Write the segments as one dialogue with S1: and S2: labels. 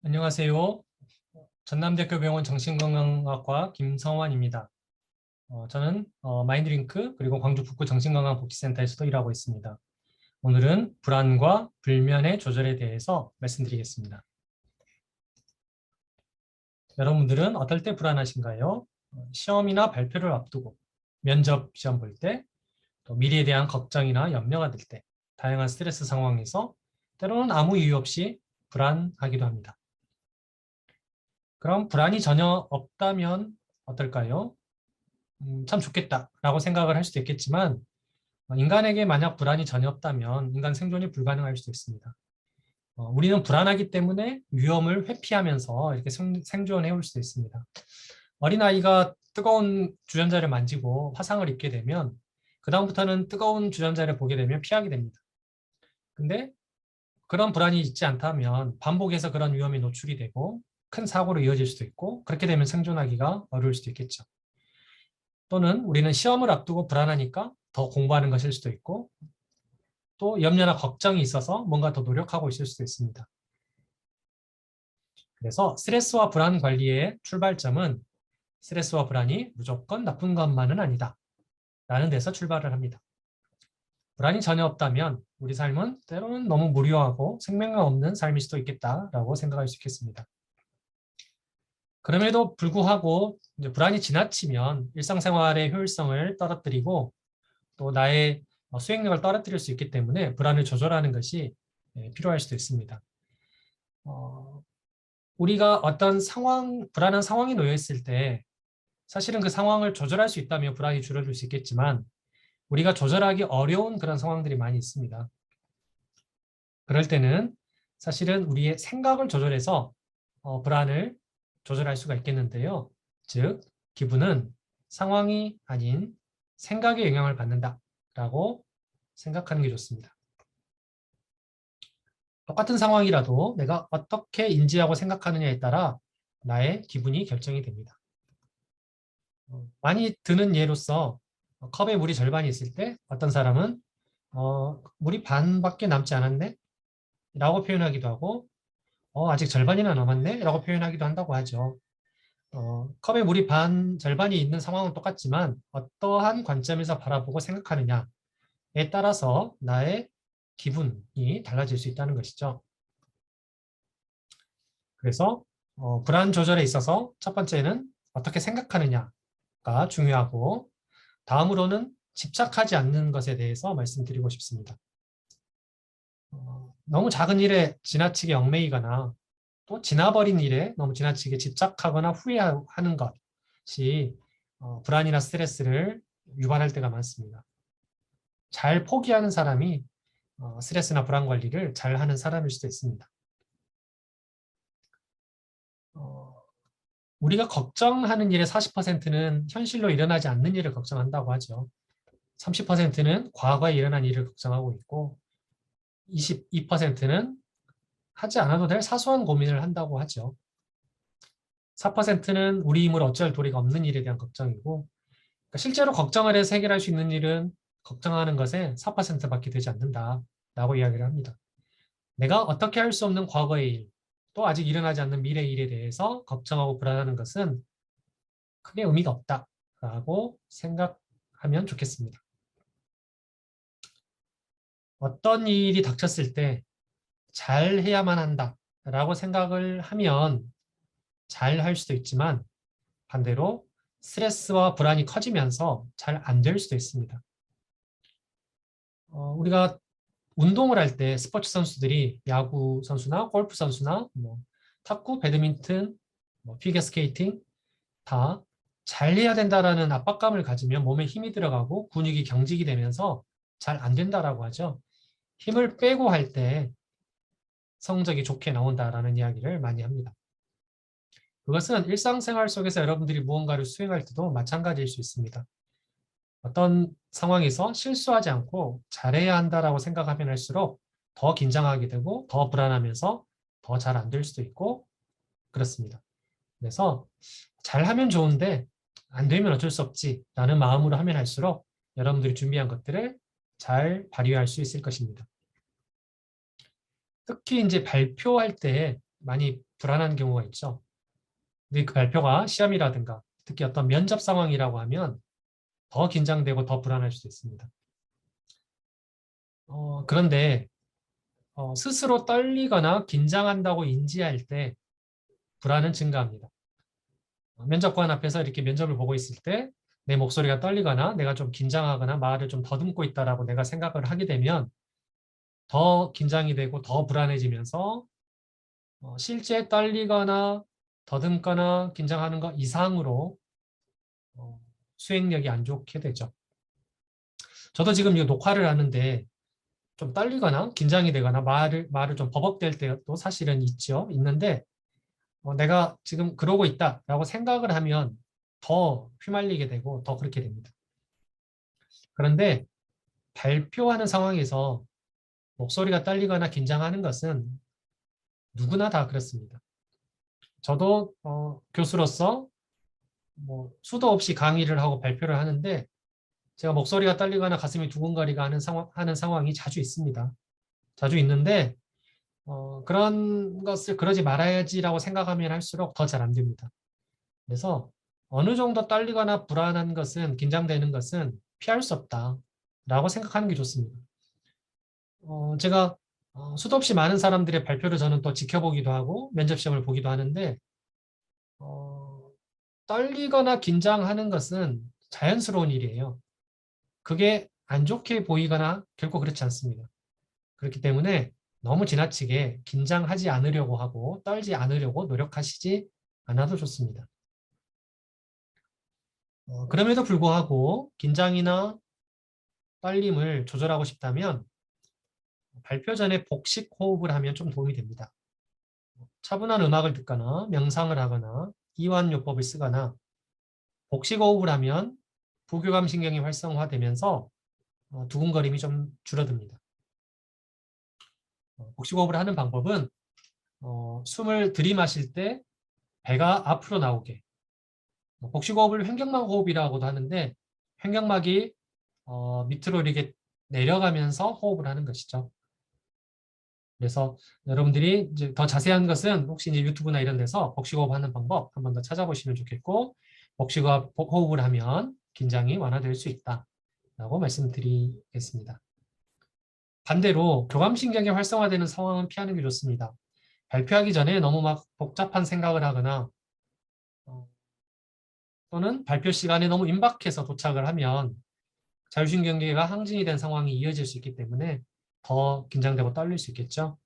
S1: 안녕하세요. 전남대학교 병원 정신건강학과 김성환입니다. 저는 마인드링크 그리고 광주 북구 정신건강복지센터에서도 일하고 있습니다. 오늘은 불안과 불면의 조절에 대해서 말씀드리겠습니다. 여러분들은 어떨 때 불안하신가요? 시험이나 발표를 앞두고, 면접 시험 볼 때, 또 미래에 대한 걱정이나 염려가 들 때, 다양한 스트레스 상황에서 때로는 아무 이유 없이 불안하기도 합니다. 그럼 불안이 전혀 없다면 어떨까요? 참 좋겠다라고 생각을 할 수도 있겠지만 인간에게 만약 불안이 전혀 없다면 인간 생존이 불가능할 수도 있습니다. 우리는 불안하기 때문에 위험을 회피하면서 이렇게 생존해 올 수도 있습니다. 어린아이가 뜨거운 주전자를 만지고 화상을 입게 되면 그다음부터는 뜨거운 주전자를 보게 되면 피하게 됩니다. 근데 그런 불안이 있지 않다면 반복해서 그런 위험에 노출이 되고 큰 사고로 이어질 수도 있고 그렇게 되면 생존하기가 어려울 수도 있겠죠. 또는 우리는 시험을 앞두고 불안하니까 더 공부하는 것일 수도 있고 또 염려나 걱정이 있어서 뭔가 더 노력하고 있을 수도 있습니다. 그래서 스트레스와 불안 관리의 출발점은 스트레스와 불안이 무조건 나쁜 것만은 아니다 라는 데서 출발을 합니다. 불안이 전혀 없다면 우리 삶은 때로는 너무 무료하고 생명력 없는 삶일 수도 있겠다라고 생각할 수 있겠습니다. 그럼에도 불구하고 이제 불안이 지나치면 일상생활의 효율성을 떨어뜨리고 또 나의 수행력을 떨어뜨릴 수 있기 때문에 불안을 조절하는 것이 필요할 수도 있습니다. 우리가 어떤 불안한 상황에 놓여 있을 때 사실은 그 상황을 조절할 수 있다면 불안이 줄어들 수 있겠지만 우리가 조절하기 어려운 그런 상황들이 많이 있습니다. 그럴 때는 사실은 우리의 생각을 조절해서 불안을 조절할 수가 있겠는데요. 즉, 기분은 상황이 아닌 생각에 영향을 받는다라고 생각하는 게 좋습니다. 똑같은 상황이라도 내가 어떻게 인지하고 생각하느냐에 따라 나의 기분이 결정이 됩니다. 많이 드는 예로서 컵에 물이 절반이 있을 때 어떤 사람은 물이 반밖에 남지 않았네? 라고 표현하기도 하고 아직 절반이나 남았네? 라고 표현하기도 한다고 하죠. 컵에 물이 절반이 있는 상황은 똑같지만 어떠한 관점에서 바라보고 생각하느냐에 따라서 나의 기분이 달라질 수 있다는 것이죠. 그래서 불안 조절에 있어서 첫 번째는 어떻게 생각하느냐가 중요하고 다음으로는 집착하지 않는 것에 대해서 말씀드리고 싶습니다. 너무 작은 일에 지나치게 얽매이거나 또 지나버린 일에 너무 지나치게 집착하거나 후회하는 것이 불안이나 스트레스를 유발할 때가 많습니다. 잘 포기하는 사람이 스트레스나 불안 관리를 잘 하는 사람일 수도 있습니다. 우리가 걱정하는 일의 40%는 현실로 일어나지 않는 일을 걱정한다고 하죠. 30%는 과거에 일어난 일을 걱정하고 있고 22%는 하지 않아도 될 사소한 고민을 한다고 하죠. 4%는 우리 힘으로 어찌할 도리가 없는 일에 대한 걱정이고 그러니까 실제로 걱정을 해서 해결할 수 있는 일은 걱정하는 것에 4%밖에 되지 않는다라고 이야기를 합니다. 내가 어떻게 할 수 없는 과거의 일, 또 아직 일어나지 않는 미래의 일에 대해서 걱정하고 불안하는 것은 크게 의미가 없다라고 생각하면 좋겠습니다. 어떤 일이 닥쳤을 때 잘해야만 한다라고 생각을 하면 잘 할 수도 있지만 반대로 스트레스와 불안이 커지면서 잘 안 될 수도 있습니다. 우리가 운동을 할 때 스포츠 선수들이 야구 선수나 골프 선수나 탁구, 배드민턴, 피겨스케이팅 다 잘해야 된다라는 압박감을 가지면 몸에 힘이 들어가고 근육이 경직이 되면서 잘 안 된다라고 하죠. 힘을 빼고 할 때 성적이 좋게 나온다라는 이야기를 많이 합니다. 그것은 일상생활 속에서 여러분들이 무언가를 수행할 때도 마찬가지일 수 있습니다. 어떤 상황에서 실수하지 않고 잘해야 한다라고 생각하면 할수록 더 긴장하게 되고 더 불안하면서 더 잘 안 될 수도 있고 그렇습니다. 그래서 잘하면 좋은데 안 되면 어쩔 수 없지라는 마음으로 하면 할수록 여러분들이 준비한 것들을 잘 발휘할 수 있을 것입니다. 특히 이제 발표할 때 많이 불안한 경우가 있죠. 근데 그 발표가 시험이라든가 특히 어떤 면접 상황이라고 하면 더 긴장되고 더 불안할 수도 있습니다. 그런데 스스로 떨리거나 긴장한다고 인지할 때 불안은 증가합니다. 면접관 앞에서 이렇게 면접을 보고 있을 때 내 목소리가 떨리거나 내가 좀 긴장하거나 말을 좀 더듬고 있다라고 내가 생각을 하게 되면 더 긴장이 되고 더 불안해지면서 실제 떨리거나 더듬거나 긴장하는 것 이상으로 수행력이 안 좋게 되죠. 저도 지금 이 녹화를 하는데 좀 떨리거나 긴장이 되거나 말을 좀 버벅댈 때도 사실은 있는데 내가 지금 그러고 있다라고 생각을 하면 더 휘말리게 되고 더 그렇게 됩니다. 그런데 발표하는 상황에서 목소리가 떨리거나 긴장하는 것은 누구나 다 그렇습니다. 저도 교수로서 수도 없이 강의를 하고 발표를 하는데 제가 목소리가 떨리거나 가슴이 두근거리가 하는 상황이 자주 있습니다. 자주 있는데 그런 것을 그러지 말아야지라고 생각하면 할수록 더 잘 안 됩니다. 그래서 어느 정도 떨리거나 불안한 것은 긴장되는 것은 피할 수 없다라고 생각하는 게 좋습니다. 제가 수도 없이 많은 사람들의 발표를 저는 또 지켜보기도 하고 면접 시험을 보기도 하는데 떨리거나 긴장하는 것은 자연스러운 일이에요. 그게 안 좋게 보이거나 결코 그렇지 않습니다. 그렇기 때문에 너무 지나치게 긴장하지 않으려고 하고 떨지 않으려고 노력하시지 않아도 좋습니다. 그럼에도 불구하고 긴장이나 떨림을 조절하고 싶다면 발표 전에 복식 호흡을 하면 좀 도움이 됩니다. 차분한 음악을 듣거나 명상을 하거나 이완요법을 쓰거나 복식 호흡을 하면 부교감 신경이 활성화되면서 두근거림이 좀 줄어듭니다. 복식 호흡을 하는 방법은 숨을 들이마실 때 배가 앞으로 나오게, 복식 호흡을 횡격막 호흡이라고도 하는데 횡격막이 밑으로 이렇게 내려가면서 호흡을 하는 것이죠. 그래서 여러분들이 이제 더 자세한 것은 혹시 이제 유튜브나 이런 데서 복식호흡 하는 방법 한 번 더 찾아보시면 좋겠고, 복식호흡을 하면 긴장이 완화될 수 있다라고 말씀드리겠습니다. 반대로 교감신경이 활성화되는 상황은 피하는 게 좋습니다. 발표하기 전에 너무 막 복잡한 생각을 하거나 또는 발표 시간에 너무 임박해서 도착을 하면 자율신경계가 항진이 된 상황이 이어질 수 있기 때문에 더 긴장되고 떨릴 수 있겠죠.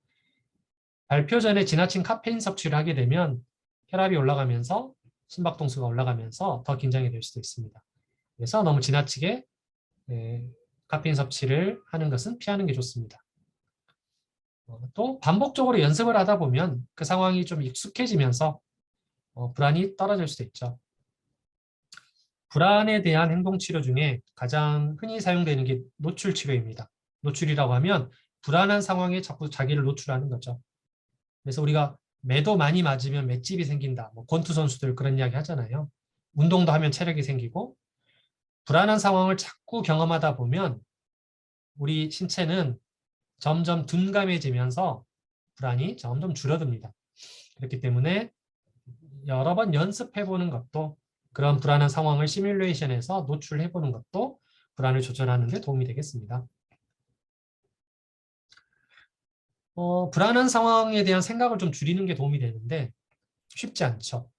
S1: 발표 전에 지나친 카페인 섭취를 하게 되면 혈압이 올라가면서 심박동수가 올라가면서 더 긴장이 될 수도 있습니다. 그래서 너무 지나치게 카페인 섭취를 하는 것은 피하는 게 좋습니다. 또 반복적으로 연습을 하다 보면 그 상황이 좀 익숙해지면서 불안이 떨어질 수도 있죠. 불안에 대한 행동치료 중에 가장 흔히 사용되는 게 노출치료입니다. 노출이라고 하면 불안한 상황에 자꾸 자기를 노출하는 거죠. 그래서 우리가 매도 많이 맞으면 맷집이 생긴다. 권투 선수들 그런 이야기 하잖아요. 운동도 하면 체력이 생기고 불안한 상황을 자꾸 경험하다 보면 우리 신체는 점점 둔감해지면서 불안이 점점 줄어듭니다. 그렇기 때문에 여러 번 연습해보는 것도 그런 불안한 상황을 시뮬레이션해서 노출해보는 것도 불안을 조절하는 데 도움이 되겠습니다. 불안한 상황에 대한 생각을 좀 줄이는 게 도움이 되는데 쉽지 않죠.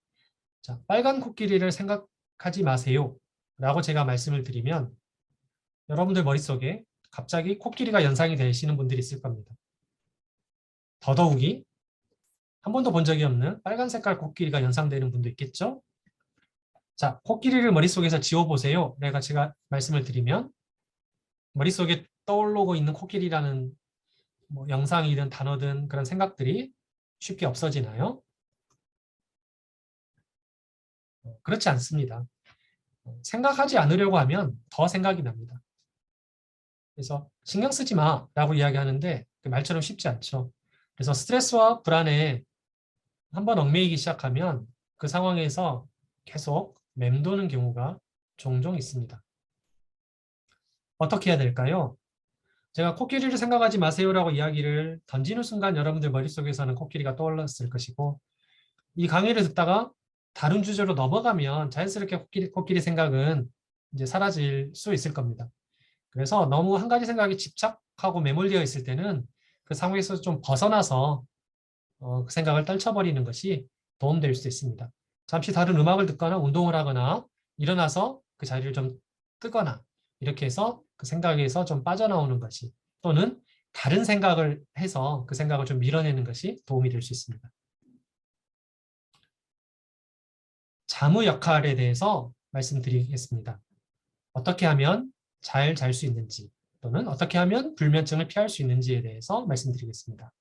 S1: 자, 빨간 코끼리를 생각하지 마세요 라고 제가 말씀을 드리면 여러분들 머릿속에 갑자기 코끼리가 연상이 되시는 분들이 있을 겁니다. 더더욱이 한 번도 본 적이 없는 빨간 색깔 코끼리가 연상되는 분도 있겠죠? 자, 코끼리를 머릿속에서 지워보세요. 내가 제가 말씀을 드리면 머릿속에 떠오르고 있는 코끼리라는 영상이든 단어든 그런 생각들이 쉽게 없어지나요? 그렇지 않습니다. 생각하지 않으려고 하면 더 생각이 납니다. 그래서 신경 쓰지 마라고 이야기하는데 그 말처럼 쉽지 않죠. 그래서 스트레스와 불안에 한번 얽매이기 시작하면 그 상황에서 계속 맴도는 경우가 종종 있습니다. 어떻게 해야 될까요? 제가 코끼리를 생각하지 마세요라고 이야기를 던지는 순간 여러분들 머릿속에서는 코끼리가 떠올랐을 것이고 이 강의를 듣다가 다른 주제로 넘어가면 자연스럽게 코끼리 생각은 이제 사라질 수 있을 겁니다. 그래서 너무 한 가지 생각에 집착하고 매몰되어 있을 때는 그 상황에서 좀 벗어나서 그 생각을 떨쳐버리는 것이 도움될 수 있습니다. 잠시 다른 음악을 듣거나 운동을 하거나 일어나서 그 자리를 좀 뜨거나 이렇게 해서 그 생각에서 좀 빠져나오는 것이 또는 다른 생각을 해서 그 생각을 좀 밀어내는 것이 도움이 될 수 있습니다. 잠의 역할에 대해서 말씀드리겠습니다. 어떻게 하면 잘 잘 수 있는지 또는 어떻게 하면 불면증을 피할 수 있는지에 대해서 말씀드리겠습니다.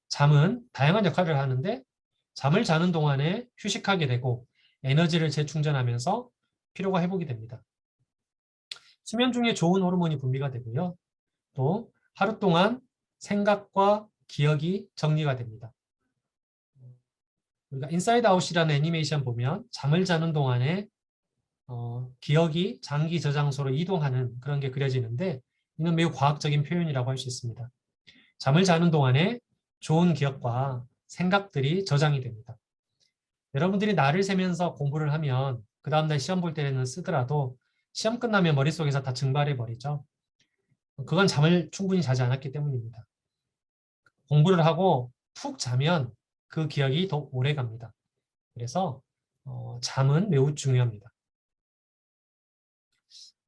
S1: 잠은 다양한 역할을 하는데 잠을 자는 동안에 휴식하게 되고 에너지를 재충전하면서 피로가 회복이 됩니다. 수면 중에 좋은 호르몬이 분비가 되고요. 또 하루 동안 생각과 기억이 정리가 됩니다. 우리가 인사이드 아웃이라는 애니메이션 보면 잠을 자는 동안에 기억이 장기 저장소로 이동하는 그런 게 그려지는데 이는 매우 과학적인 표현이라고 할 수 있습니다. 잠을 자는 동안에 좋은 기억과 생각들이 저장이 됩니다. 여러분들이 날을 새면서 공부를 하면 그 다음날 시험 볼 때는 쓰더라도 시험 끝나면 머릿속에서 다 증발해 버리죠. 그건 잠을 충분히 자지 않았기 때문입니다. 공부를 하고 푹 자면 그 기억이 더 오래 갑니다. 그래서 잠은 매우 중요합니다.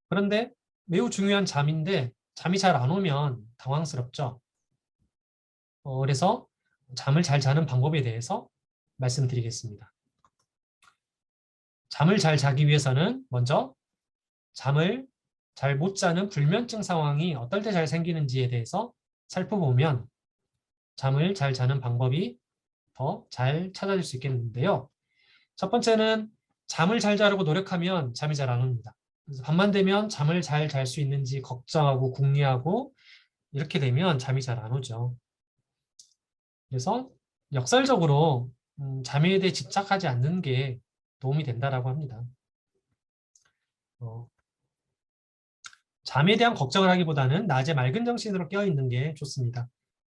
S1: 그런데 매우 중요한 잠인데 잠이 잘 안 오면 당황스럽죠. 그래서 잠을 잘 자는 방법에 대해서 말씀드리겠습니다. 잠을 잘 자기 위해서는 먼저 잠을 잘 못 자는 불면증 상황이 어떨 때 잘 생기는지에 대해서 살펴보면 잠을 잘 자는 방법이 더 잘 찾아질 수 있겠는데요. 첫 번째는 잠을 잘 자려고 노력하면 잠이 잘 안 옵니다. 그래서 밤만 되면 잠을 잘 잘 수 있는지 걱정하고 궁리하고 이렇게 되면 잠이 잘 안 오죠. 그래서 역설적으로 잠에 대해 집착하지 않는 게 도움이 된다라고 합니다. 잠에 대한 걱정을 하기보다는 낮에 맑은 정신으로 깨어 있는 게 좋습니다.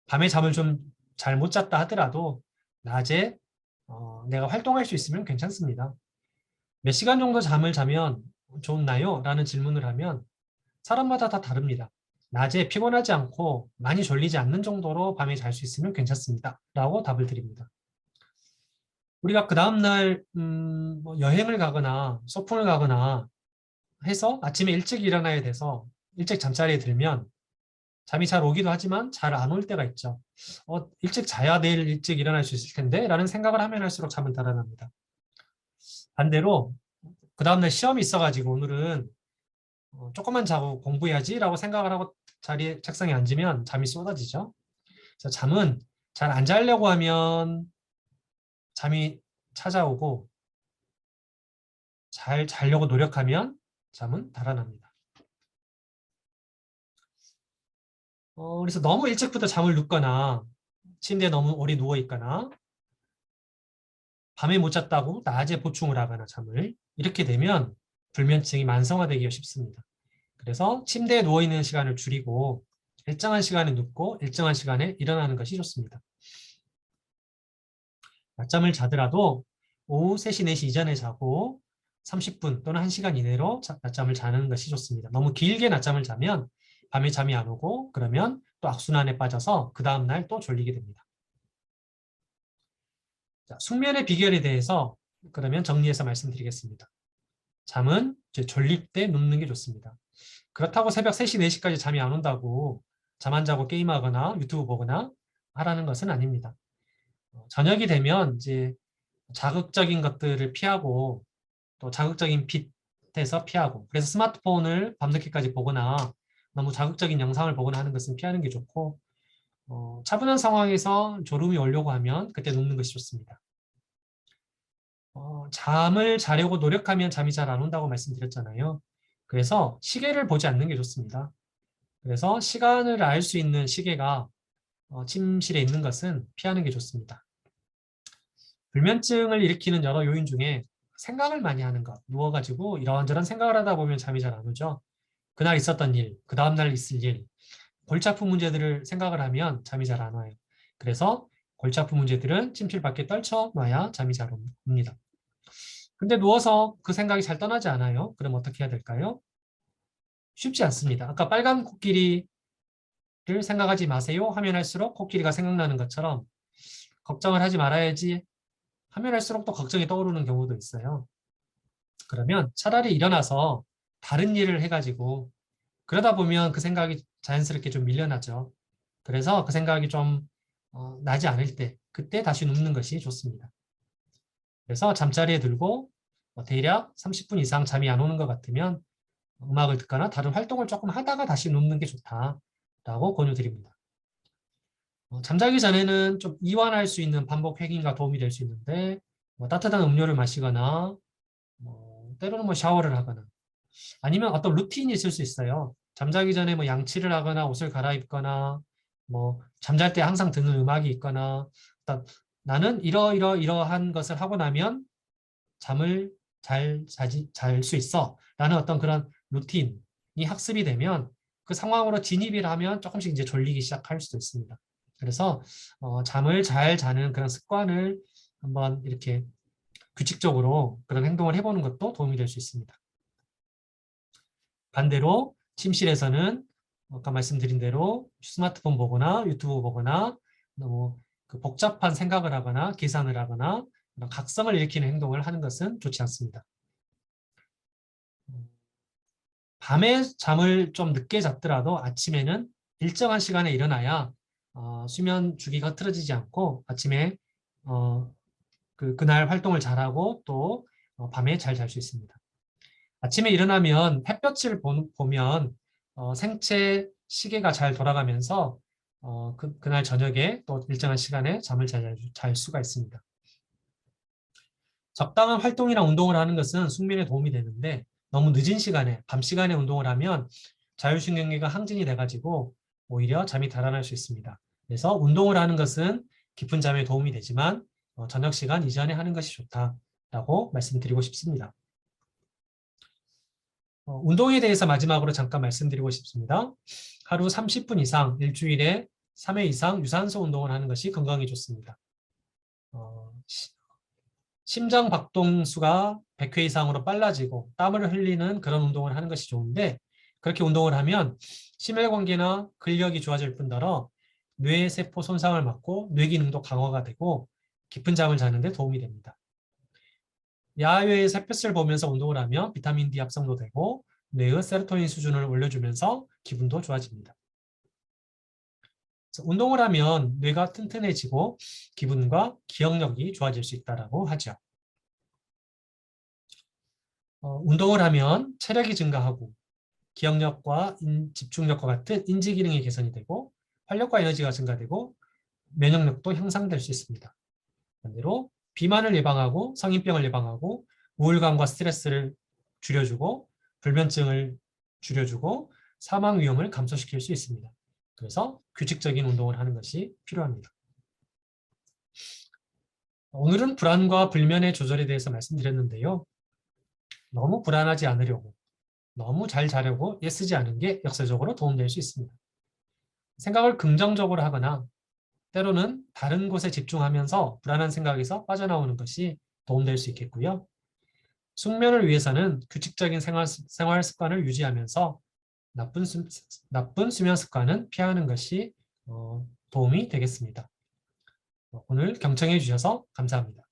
S1: 밤에 잠을 좀 잘 못 잤다 하더라도 낮에 내가 활동할 수 있으면 괜찮습니다. 몇 시간 정도 잠을 자면 좋나요? 라는 질문을 하면 사람마다 다 다릅니다. 낮에 피곤하지 않고 많이 졸리지 않는 정도로 밤에 잘 수 있으면 괜찮습니다. 라고 답을 드립니다. 우리가 그 다음날 뭐 여행을 가거나 소풍을 가거나 해서 아침에 일찍 일어나야 돼서 일찍 잠자리에 들면 잠이 잘 오기도 하지만 잘 안 올 때가 있죠. 일찍 자야 내일 일찍 일어날 수 있을 텐데 라는 생각을 하면 할수록 잠은 달아납니다. 반대로 그 다음날 시험이 있어가지고 오늘은 조금만 자고 공부해야지 라고 생각을 하고 책상에 앉으면 잠이 쏟아지죠. 그래서 잠은 잘 안 자려고 하면 잠이 찾아오고 잘 자려고 노력하면 잠은 달아납니다. 그래서 너무 일찍부터 잠을 눕거나 침대에 너무 오래 누워 있거나 밤에 못 잤다고 낮에 보충을 하거나 잠을 이렇게 되면 불면증이 만성화되기가 쉽습니다. 그래서 침대에 누워 있는 시간을 줄이고 일정한 시간에 눕고 일정한 시간에 일어나는 것이 좋습니다. 낮잠을 자더라도 오후 3시, 4시 이전에 자고 30분 또는 1시간 이내로 낮잠을 자는 것이 좋습니다. 너무 길게 낮잠을 자면 밤에 잠이 안 오고 그러면 또 악순환에 빠져서 그 다음날 또 졸리게 됩니다. 자, 숙면의 비결에 대해서 그러면 정리해서 말씀드리겠습니다. 잠은 졸릴 때 눕는 게 좋습니다. 그렇다고 새벽 3시, 4시까지 잠이 안 온다고 잠 안 자고 게임하거나 유튜브 보거나 하라는 것은 아닙니다. 저녁이 되면 이제 자극적인 것들을 피하고 또 자극적인 빛에서 피하고 그래서 스마트폰을 밤늦게까지 보거나 너무 자극적인 영상을 보거나 하는 것은 피하는 게 좋고 차분한 상황에서 졸음이 오려고 하면 그때 눕는 것이 좋습니다. 잠을 자려고 노력하면 잠이 잘 안 온다고 말씀드렸잖아요. 그래서 시계를 보지 않는 게 좋습니다. 그래서 시간을 알 수 있는 시계가 침실에 있는 것은 피하는 게 좋습니다. 불면증을 일으키는 여러 요인 중에 생각을 많이 하는 것, 누워가지고 이런저런 생각을 하다 보면 잠이 잘 안 오죠. 그날 있었던 일, 그 다음날 있을 일, 골치 아픈 문제들을 생각을 하면 잠이 잘 안 와요. 그래서 골치 아픈 문제들은 침실 밖에 떨쳐놔야 잠이 잘 옵니다. 근데 누워서 그 생각이 잘 떠나지 않아요. 그럼 어떻게 해야 될까요? 쉽지 않습니다. 아까 빨간 코끼리를 생각하지 마세요 하면 할수록 코끼리가 생각나는 것처럼 걱정을 하지 말아야지 하면 할수록 또 걱정이 떠오르는 경우도 있어요. 그러면 차라리 일어나서 다른 일을 해가지고 그러다 보면 그 생각이 자연스럽게 좀 밀려나죠. 그래서 그 생각이 좀 나지 않을 때 그때 다시 눕는 것이 좋습니다. 그래서 잠자리에 들고 대략 30분 이상 잠이 안 오는 것 같으면 음악을 듣거나 다른 활동을 조금 하다가 다시 눕는 게 좋다라고 권유드립니다. 잠자기 전에는 좀 이완할 수 있는 반복 회기가 도움이 될 수 있는데 따뜻한 음료를 마시거나 때로는 샤워를 하거나 아니면 어떤 루틴이 있을 수 있어요. 잠자기 전에 양치를 하거나 옷을 갈아입거나 잠잘 때 항상 듣는 음악이 있거나 나는 이러한 것을 하고 나면 잠을 잘 수 있어 라는 어떤 그런 루틴이 학습이 되면 그 상황으로 진입을 하면 조금씩 이제 졸리기 시작할 수도 있습니다. 그래서 잠을 잘 자는 그런 습관을 한번 이렇게 규칙적으로 그런 행동을 해보는 것도 도움이 될 수 있습니다. 반대로 침실에서는 아까 말씀드린 대로 스마트폰 보거나 유튜브 보거나 너무 그 복잡한 생각을 하거나 계산을 하거나 각성을 일으키는 행동을 하는 것은 좋지 않습니다. 밤에 잠을 좀 늦게 잤더라도 아침에는 일정한 시간에 일어나야 수면 주기가 흐트러지지 않고 아침에 그날 활동을 잘하고 또 밤에 잘 잘 수 있습니다. 아침에 일어나면 햇볕을 보면 생체 시계가 잘 돌아가면서 그날 저녁에 또 일정한 시간에 잠을 잘 수가 있습니다. 적당한 활동이나 운동을 하는 것은 숙면에 도움이 되는데 너무 늦은 시간에, 밤 시간에 운동을 하면 자율신경계가 항진이 돼가지고 오히려 잠이 달아날 수 있습니다. 그래서 운동을 하는 것은 깊은 잠에 도움이 되지만 저녁 시간 이전에 하는 것이 좋다라고 말씀드리고 싶습니다. 운동에 대해서 마지막으로 잠깐 말씀드리고 싶습니다. 하루 30분 이상, 일주일에 3회 이상 유산소 운동을 하는 것이 건강에 좋습니다. 심장 박동수가 100회 이상으로 빨라지고 땀을 흘리는 그런 운동을 하는 것이 좋은데 그렇게 운동을 하면 심혈관계나 근력이 좋아질 뿐더러 뇌세포 손상을 막고 뇌기능도 강화가 되고 깊은 잠을 자는 데 도움이 됩니다. 야외에서 햇볕을 보면서 운동을 하면 비타민 D 합성도 되고 뇌의 세로토닌 수준을 올려주면서 기분도 좋아집니다. 운동을 하면 뇌가 튼튼해지고 기분과 기억력이 좋아질 수 있다고 하죠. 운동을 하면 체력이 증가하고 기억력과 집중력과 같은 인지 기능이 개선이 되고 활력과 에너지가 증가되고 면역력도 향상될 수 있습니다. 반대로 비만을 예방하고 성인병을 예방하고 우울감과 스트레스를 줄여주고 불면증을 줄여주고 사망 위험을 감소시킬 수 있습니다. 그래서 규칙적인 운동을 하는 것이 필요합니다. 오늘은 불안과 불면의 조절에 대해서 말씀드렸는데요. 너무 불안하지 않으려고 너무 잘 자려고 애쓰지 않은 게 역사적으로 도움될 수 있습니다. 생각을 긍정적으로 하거나 때로는 다른 곳에 집중하면서 불안한 생각에서 빠져나오는 것이 도움될 수 있겠고요. 숙면을 위해서는 규칙적인 생활 습관을 유지하면서 나쁜 수면 습관은 피하는 것이 도움이 되겠습니다. 오늘 경청해 주셔서 감사합니다.